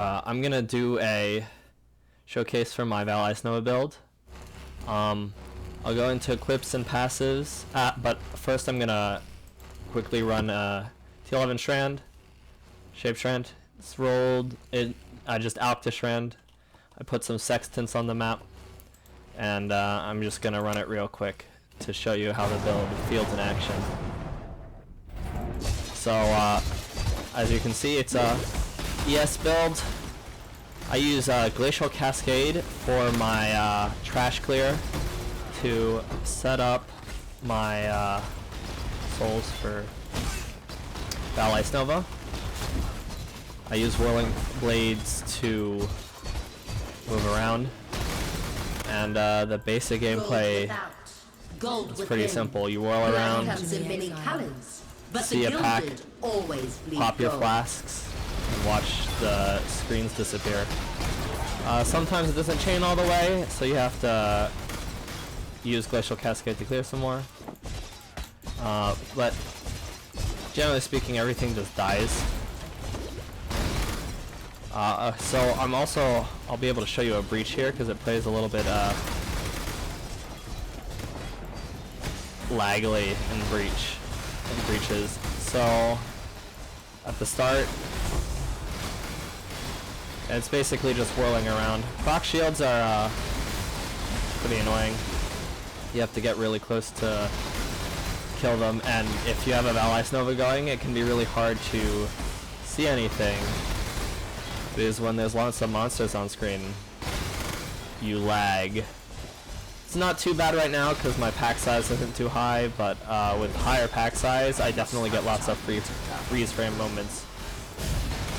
I'm gonna do a showcase for my Vaal Ice Nova build. I'll go into equips and passives, but first I'm gonna quickly run T11 Strand, Shape Strand. It's rolled. I just alked a Strand. I put some sextants on the map, and I'm just gonna run it real quick to show you how the build feels in action. So as you can see, it's a ES build. I use Glacial Cascade for my trash clear to set up my souls for Vaal Ice Nova. I use Whirling Blades to move around, and the basic gameplay is pretty simple. You whirl around, see a pack, pop your flasks, and watch the screens disappear. Sometimes it doesn't chain all the way, so you have to use Glacial Cascade to clear some more. But generally speaking, everything just dies. So I'll be able to show you a breach here because it plays a little bit laggily in breaches. So at the start, it's basically just whirling around. Proc shields are pretty annoying. You have to get really close to kill them, and if you have a Vaal Ice Nova going, it can be really hard to see anything. Because when there's lots of monsters on screen, you lag. It's not too bad right now because my pack size isn't too high, but with higher pack size, I definitely get lots of freeze frame moments.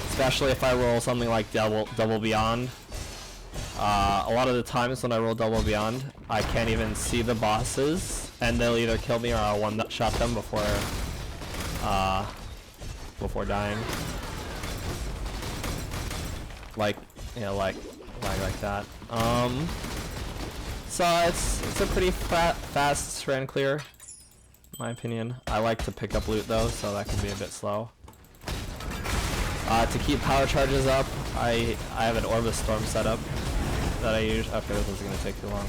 Especially if I roll something like double beyond. A lot of the times when I roll double beyond, I can't even see the bosses, and they'll either kill me or I'll one-shot them before dying. Like that. So it's a pretty fast strand clear, in my opinion. I like to pick up loot though, so that can be a bit slow. To keep power charges up, I have an Orbis Storm setup that I use. Okay, this isn't gonna take too long.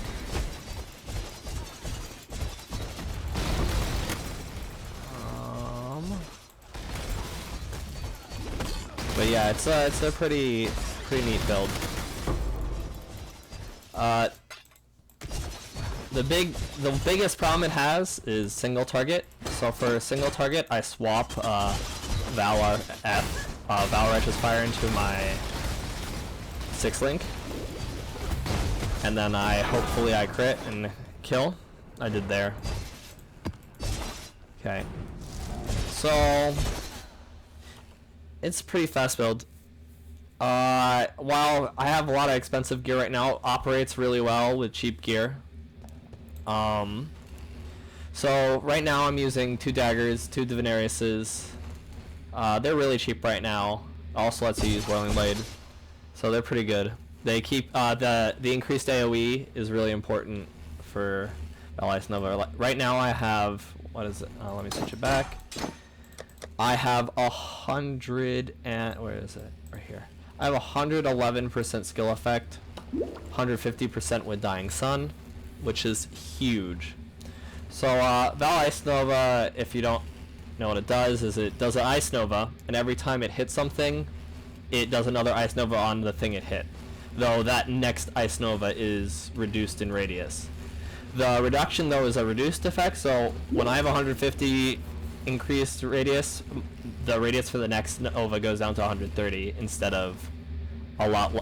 But yeah, it's a pretty neat build. The biggest problem it has is single target. So for single target, I swap Vaal Righteous Fire into my 6-link, and then hopefully I crit and kill. I did there. Okay. So it's a pretty fast build. While I have a lot of expensive gear right now, it operates really well with cheap gear. So right now I'm using 2 daggers, 2 Divinariuses. They're really cheap right now. Also lets you use Whirling Blade, so they're pretty good. They keep the increased AOE is really important for Vaal Ice Nova. Right now I have, what is it? Let me switch it back. I have 100 and where is it? Right here. I have 111% skill effect, 150% with Dying Sun, which is huge. So Vaal Ice Nova, if you don't know what it does, is it does an Ice Nova, and every time it hits something, it does another Ice Nova on the thing it hit. Though that next Ice Nova is reduced in radius. The reduction though is a reduced effect, so when I have 150 increased radius, the radius for the next Nova goes down to 130 instead of a lot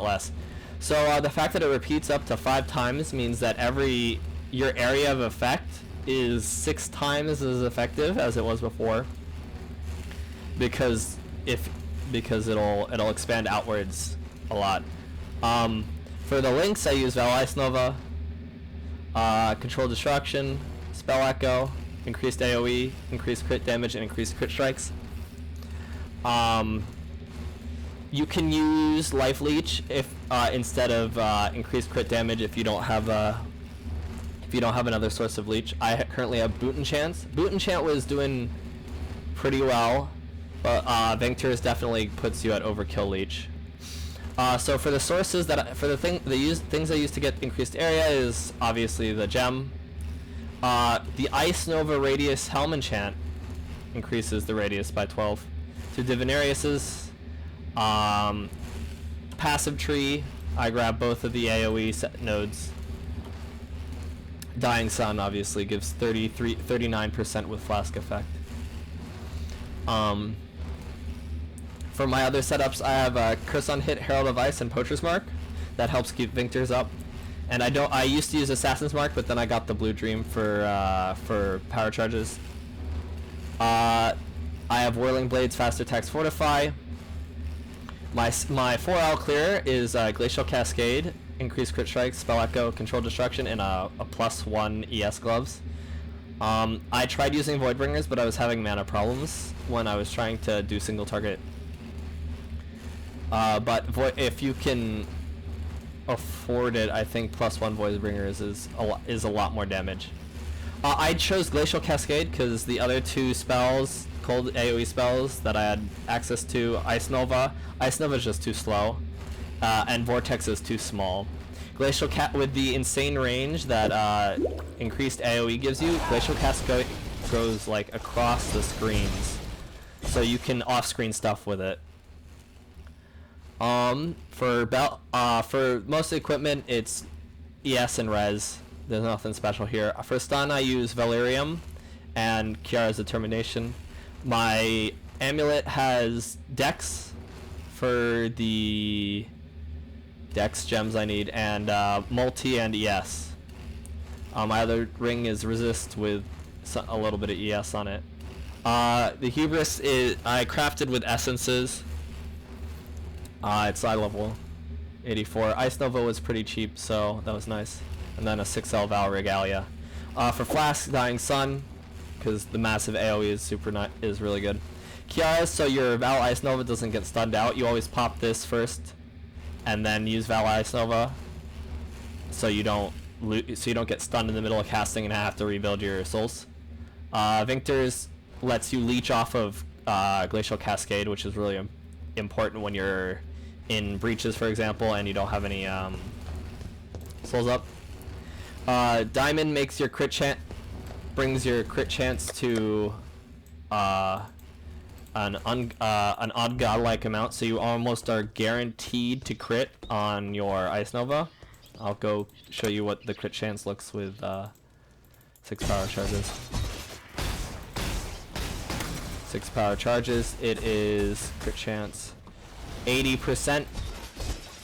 less. So the fact that it repeats up to 5 times means that your area of effect is 6 times as effective as it was before, because it'll expand outwards a lot. For the links, I use Vaal Ice Nova, Control Destruction, Spell Echo, increased AoE, increased crit damage, and increased crit strikes. You can use Life Leech if instead of increased crit damage if you don't have another source of leech. I currently have Boot Enchant. Boot Enchant was doing pretty well, but Vectors definitely puts you at overkill leech. So for the sources things I use to get increased area is obviously the gem. The Ice Nova Radius Helm enchant increases the radius by 12. To Divinarius's passive tree, I grab both of the AoE set nodes. Dying Sun obviously gives 39% with flask effect. For my other setups, I have Curse on Hit, Herald of Ice, and Poacher's Mark. That helps keep Victors up. And I used to use Assassin's Mark, but then I got the Blue Dream for power charges. I have Whirling Blades, Fast Attacks, Fortify. My 4L clear is Glacial Cascade, Increased Crit Strike, Spell Echo, Control Destruction, and a +1 ES Gloves. I tried using Voidbringers, but I was having mana problems when I was trying to do single target. But if you can afford it, I think +1 Voidbringers is a lot more damage. I chose Glacial Cascade because the other two spells, cold AoE spells that I had access to, Ice Nova is just too slow, and Vortex is too small. Glacial with the insane range that increased AoE gives you, Glacial Cascade goes like across the screens, so you can off-screen stuff with it. For most equipment, it's ES and Res. There's nothing special here. For stun, I use Valerium and Kiara's Determination. My amulet has Dex for the Dex gems I need, and Multi and ES. My other ring is Resist with a little bit of ES on it. The Hubris I crafted with essences. It's eye level 84. Ice Nova was pretty cheap, so that was nice. And then a 6L Vaal Regalia. For Flask, Dying Sun, because the massive AoE is really good. Kiara, so your Vaal Ice Nova doesn't get stunned out. You always pop this first, and then use Vaal Ice Nova, so you don't get stunned in the middle of casting and have to rebuild your souls. Victors lets you leech off of Glacial Cascade, which is really important when you're in breaches, for example, and you don't have any souls up. Diamond makes your brings your crit chance to an odd godlike amount, so you almost are guaranteed to crit on your Ice Nova. I'll go show you what the crit chance looks with 6 power charges. 6 power charges, it is crit chance 80%.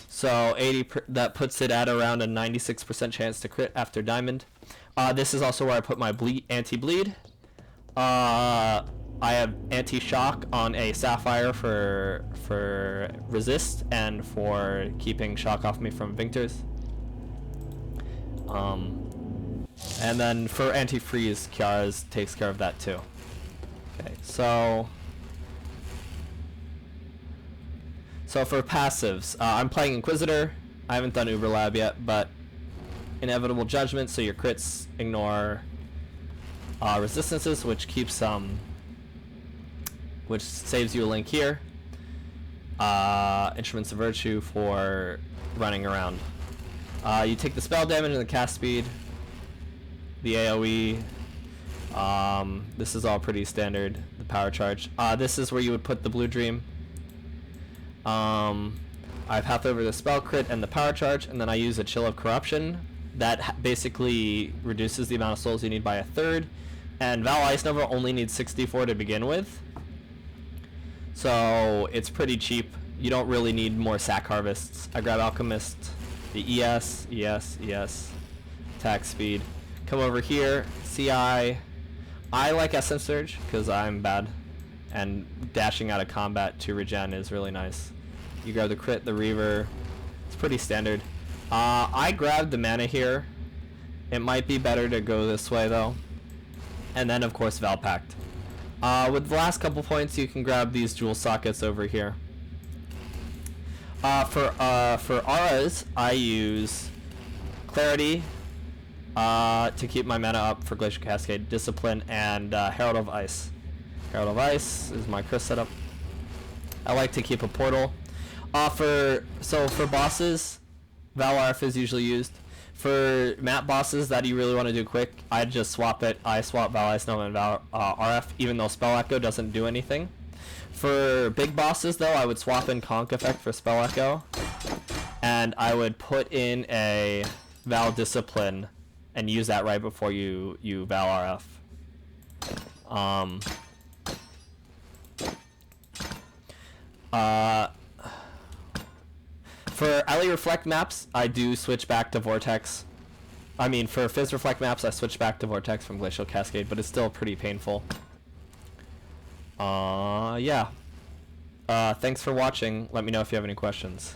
So that puts it at around a 96% chance to crit after Diamond. This is also where I put my anti-bleed. I have anti-shock on a Sapphire for resist and for keeping shock off me from Victors. And then for anti-freeze, Kiara's takes care of that too. Okay, so for passives, I'm playing Inquisitor. I haven't done Uber Lab yet, but Inevitable Judgment, so your crits ignore resistances, which keeps which saves you a link here. Instruments of Virtue for running around. You take the spell damage and the cast speed, the AoE. This is all pretty standard, the power charge. This is where you would put the Blue Dream. I path over the spell crit and the power charge, and then I use a Chill of Corruption. That basically reduces the amount of souls you need by a third. And Vaal Ice Nova only needs 64 to begin with, so it's pretty cheap. You don't really need more sack harvests. I grab Alchemist, the ES, attack speed. Come over here, CI. I like Essence Surge because I'm bad, and dashing out of combat to regen is really nice. You grab the crit, the Reaver. It's pretty standard. I grabbed the mana here. It might be better to go this way though. And then of course Vaal Pact. With the last couple points, you can grab these jewel sockets over here. For auras, I use Clarity to keep my mana up for Glacial Cascade, Discipline, and Herald of Ice. Herald of Ice is my Chris setup. I like to keep a portal. For bosses, Vaal RF is usually used. For map bosses that you really want to do quick, I'd just swap it. I swap Vaal Ice Gnome and Vaal RF, even though Spell Echo doesn't do anything. For big bosses, though, I would swap in Conk Effect for Spell Echo, and I would put in a Vaal Discipline and use that right before you Vaal RF. For Alley Reflect maps, I do switch back to Vortex. I mean, for Fizz Reflect maps, I switch back to Vortex from Glacial Cascade, but it's still pretty painful. Yeah. Thanks for watching. Let me know if you have any questions.